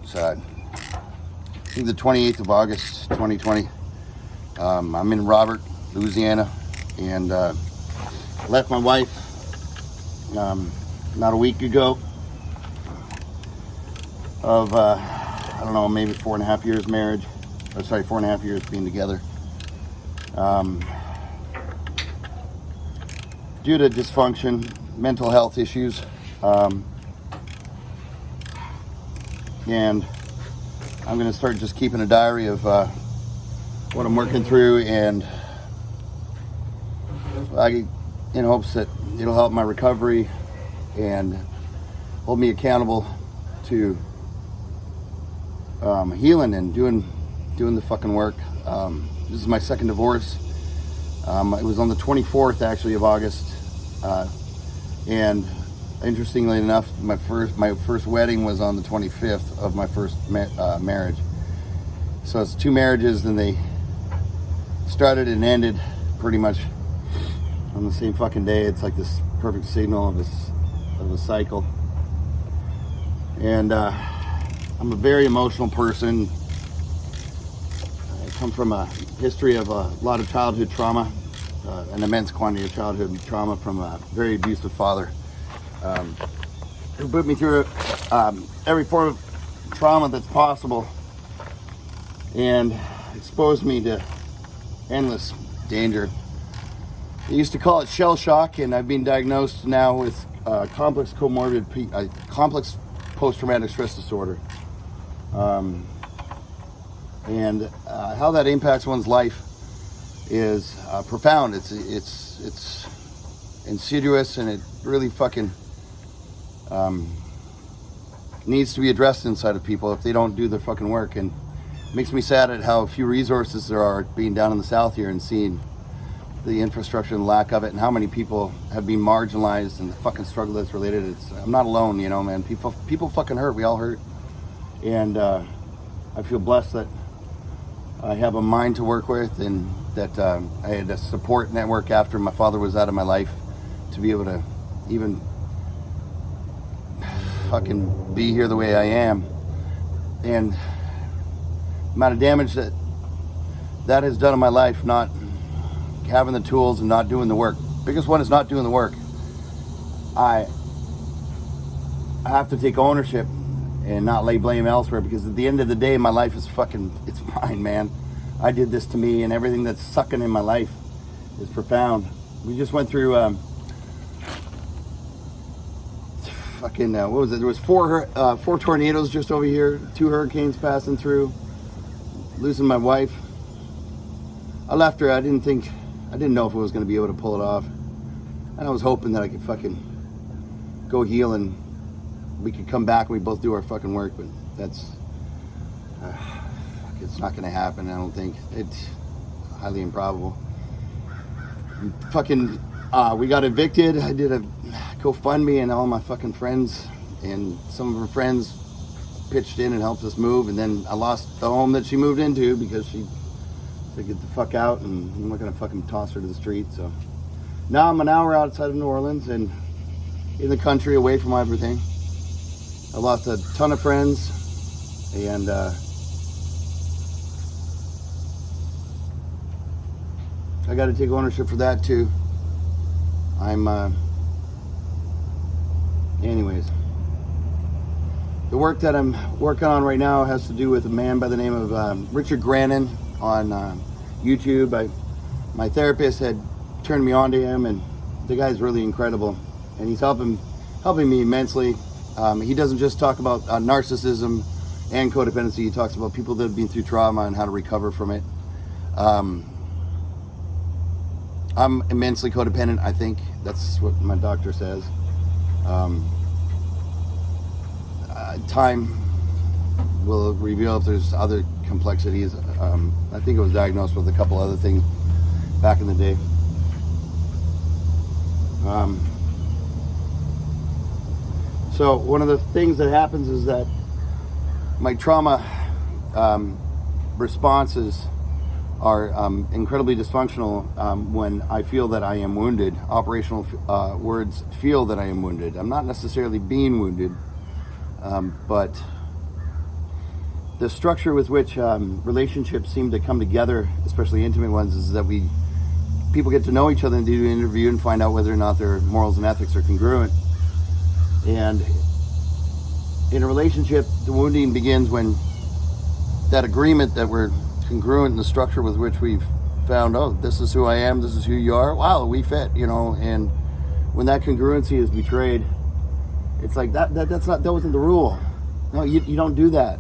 It's I think the 28th of August, 2020. I'm in Robert, Louisiana, and left my wife not a week ago of I don't know, maybe 4.5 years marriage. 4.5 years being together. Due to dysfunction, mental health issues, and I'm going to start just keeping a diary of what I'm working through, and in hopes that it'll help my recovery and hold me accountable to healing and doing the fucking work. This is my second divorce. It was on the 24th actually of August, and interestingly enough, my first wedding was on the 25th of my first marriage. So it's two marriages, and they started and ended pretty much on the same fucking day. It's like this perfect signal of a cycle. And I'm a very emotional person. I come from a history of a lot of childhood trauma, an immense quantity of childhood trauma from a very abusive father, who put me through every form of trauma that's possible and exposed me to endless danger. They used to call it shell shock, and I've been diagnosed now with complex post-traumatic stress disorder. And how that impacts one's life is profound. It's insidious, and it really fucking needs to be addressed inside of people if they don't do their fucking work. And it makes me sad at how few resources there are being down in the South here, and seeing the infrastructure and lack of it, and how many people have been marginalized, and the fucking struggle that's related. I'm not alone, you know, man. People fucking hurt. We all hurt. And I feel blessed that I have a mind to work with, and that I had a support network after my father was out of my life to be able to even fucking be here the way I am. And the amount of damage that has done in my life, not having the tools and not doing the work. Biggest one is not doing the work. I have to take ownership and not lay blame elsewhere, because at the end of the day, my life is it's mine, man. I did this to me, and everything that's sucking in my life is profound. We just went through what was it? There was four tornadoes just over here, 2 hurricanes passing through, losing my wife. I left her. I didn't know if I was going to be able to pull it off, and I was hoping that I could fucking go heal and we could come back and we both do our fucking work, but that's it's not going to happen. I don't think. It's highly improbable. Fucking we got evicted. I did a GoFundMe, and all my fucking friends and some of her friends pitched in and helped us move, and then I lost the home that she moved into because she said get the fuck out, and I'm not going to fucking toss her to the street. So now I'm an hour outside of New Orleans and in the country, away from everything. I lost a ton of friends, and I got to take ownership for that too. Anyways, the work that I'm working on right now has to do with a man by the name of Richard Grannon on YouTube. My therapist had turned me on to him, and the guy's really incredible, and he's helping me immensely. He doesn't just talk about narcissism and codependency. He talks about people that have been through trauma and how to recover from it. I'm immensely codependent, I think. That's what my doctor says. Time will reveal if there's other complexities. I think I was diagnosed with a couple other things back in the day. So one of the things that happens is that my trauma responses are incredibly dysfunctional when I feel that I am wounded. Operational words feel that I am wounded. I'm not necessarily being wounded, but the structure with which relationships seem to come together, especially intimate ones, is that people get to know each other and do an interview and find out whether or not their morals and ethics are congruent. And in a relationship, the wounding begins when that agreement that we're congruent in the structure with which we've found, oh, this is who I am, this is who you are, wow, we fit, and when that congruency is betrayed, it's like that wasn't the rule. No, you don't do that.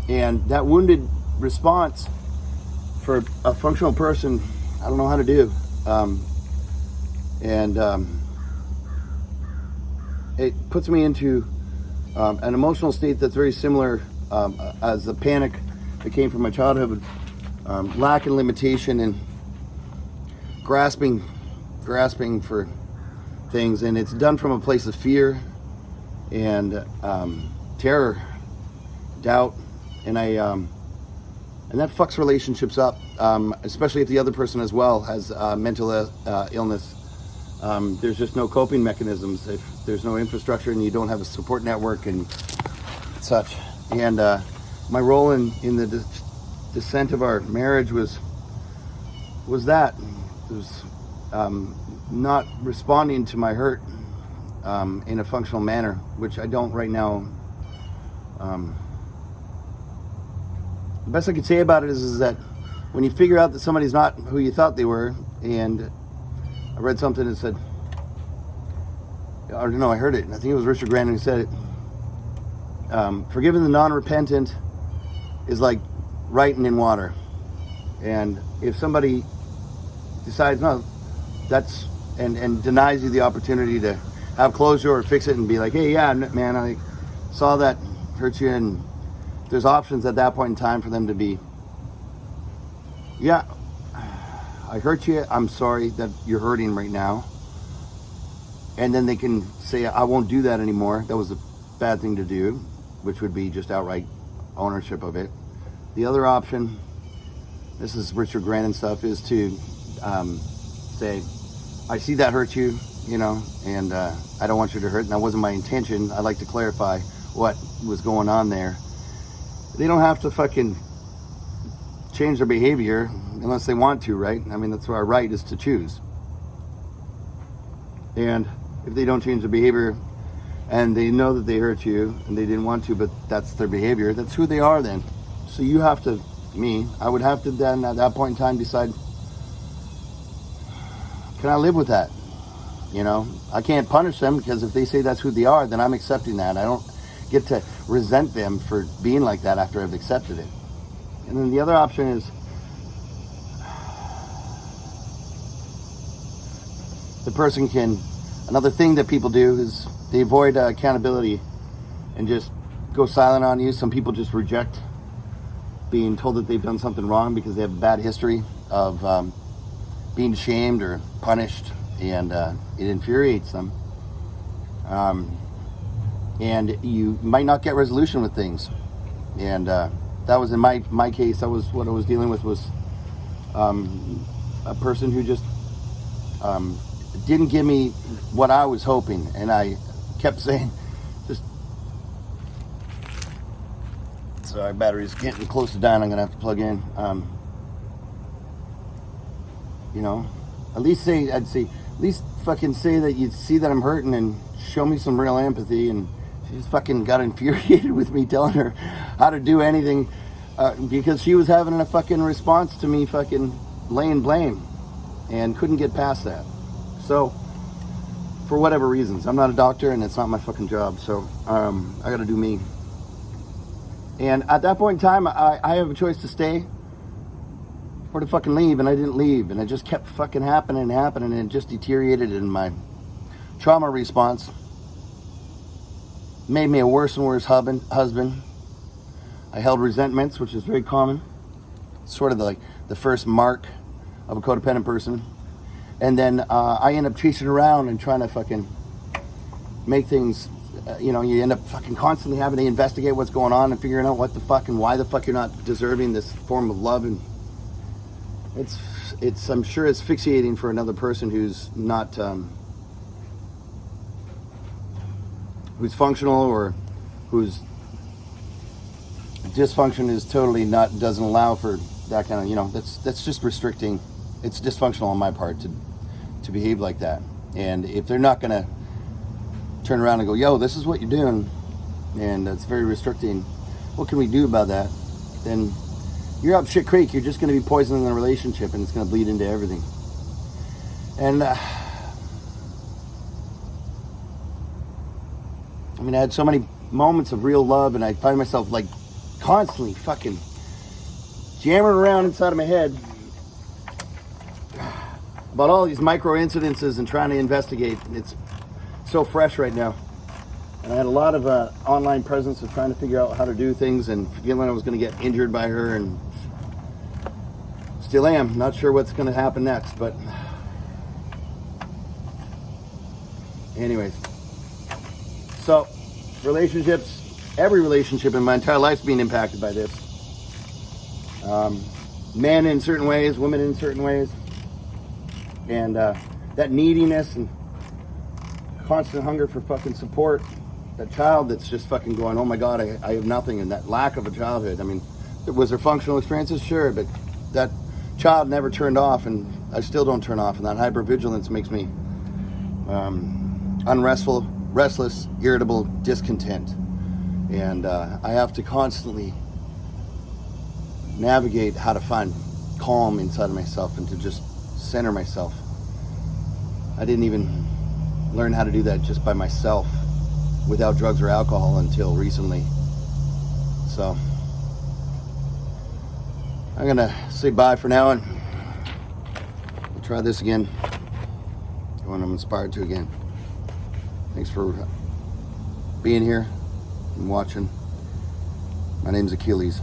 And that wounded response for a functional person, I don't know how to do. It puts me into an emotional state that's very similar as the panic that came from my childhood, lack and limitation and grasping for things, and it's done from a place of fear and terror, doubt, and that fucks relationships up, especially if the other person as well has mental illness. There's just no coping mechanisms if there's no infrastructure and you don't have a support network and such. And my role in the descent of our marriage was that. It was not responding to my hurt in a functional manner, which I don't right now. The best I could say about it is that when you figure out that somebody's not who you thought they were, and I read something that said, I don't know, I heard it, and I think it was Richard Grannon who said it, forgiving the non-repentant is like writing in water. And if somebody decides, no, that's, and denies you the opportunity to have closure or fix it and be like, hey, yeah, man, I saw that hurt you, and there's options at that point in time for them to be, yeah, I hurt you, I'm sorry that you're hurting right now. And then they can say, I won't do that anymore. That was a bad thing to do, which would be just outright ownership of it. The other option, this is Richard Grannon stuff, is to say, I see that hurt you, and I don't want you to hurt, and that wasn't my intention. I'd like to clarify what was going on there. They don't have to fucking change their behavior unless they want to, right? I mean, that's our right, is to choose. And if they don't change their behavior and they know that they hurt you and they didn't want to, but that's their behavior, that's who they are then. So you have to, I would have to then at that point in time decide, can I live with that? I can't punish them, because if they say that's who they are, then I'm accepting that. I don't get to resent them for being like that after I've accepted it. And then the other option is, the person can, another thing that people do is they avoid accountability and just go silent on you. Some people just reject being told that they've done something wrong because they have a bad history of being shamed or punished, and it infuriates them. And you might not get resolution with things. And that was in my case, that was what I was dealing with, was a person who just didn't give me what I was hoping. And I kept saying, sorry, battery's getting close to dying, I'm gonna have to plug in. At least fucking say that you see that I'm hurting and show me some real empathy. And she just fucking got infuriated with me telling her how to do anything, because she was having a fucking response to me fucking laying blame and couldn't get past that. So, for whatever reasons, I'm not a doctor and it's not my fucking job, so I gotta do me. And at that point in time, I have a choice to stay or to fucking leave, and I didn't leave, and it just kept fucking happening, and it just deteriorated in my trauma response. Made me a worse and worse husband. I held resentments, which is very common. Sort of like the first mark of a codependent person. And then I end up chasing around and trying to fucking make things, you end up fucking constantly having to investigate what's going on and figuring out what the fuck and why the fuck you're not deserving this form of love. And it's I'm sure it's asphyxiating for another person who's not who's functional or whose dysfunction is totally doesn't allow for that kind of, that's just restricting. It's dysfunctional on my part to behave like that. And if they're not going to turn around and go, yo, this is what you're doing, and it's very restricting, what can we do about that? Then you're up shit creek. You're just going to be poisoning the relationship, and it's going to bleed into everything. And I had so many moments of real love, and I find myself like constantly fucking jamming around inside of my head about all these micro incidences and trying to investigate. It's so fresh right now. And I had a lot of online presence of trying to figure out how to do things and feeling I was going to get injured by her, and still am. Not sure what's going to happen next, but anyways. So, relationships, every relationship in my entire life's being impacted by this. Men in certain ways, women in certain ways. And that neediness and constant hunger for fucking support. That child that's just fucking going, oh my God, I have nothing. And that lack of a childhood. I mean, was there functional experiences? Sure, but that child never turned off, and I still don't turn off. And that hypervigilance makes me unrestful, restless, irritable, discontent. And I have to constantly navigate how to find calm inside of myself and to just center myself. I didn't even learn how to do that just by myself without drugs or alcohol until recently. So I'm gonna say bye for now, and we'll try this again when I'm inspired to again. Thanks for being here and watching. My name's Achilles.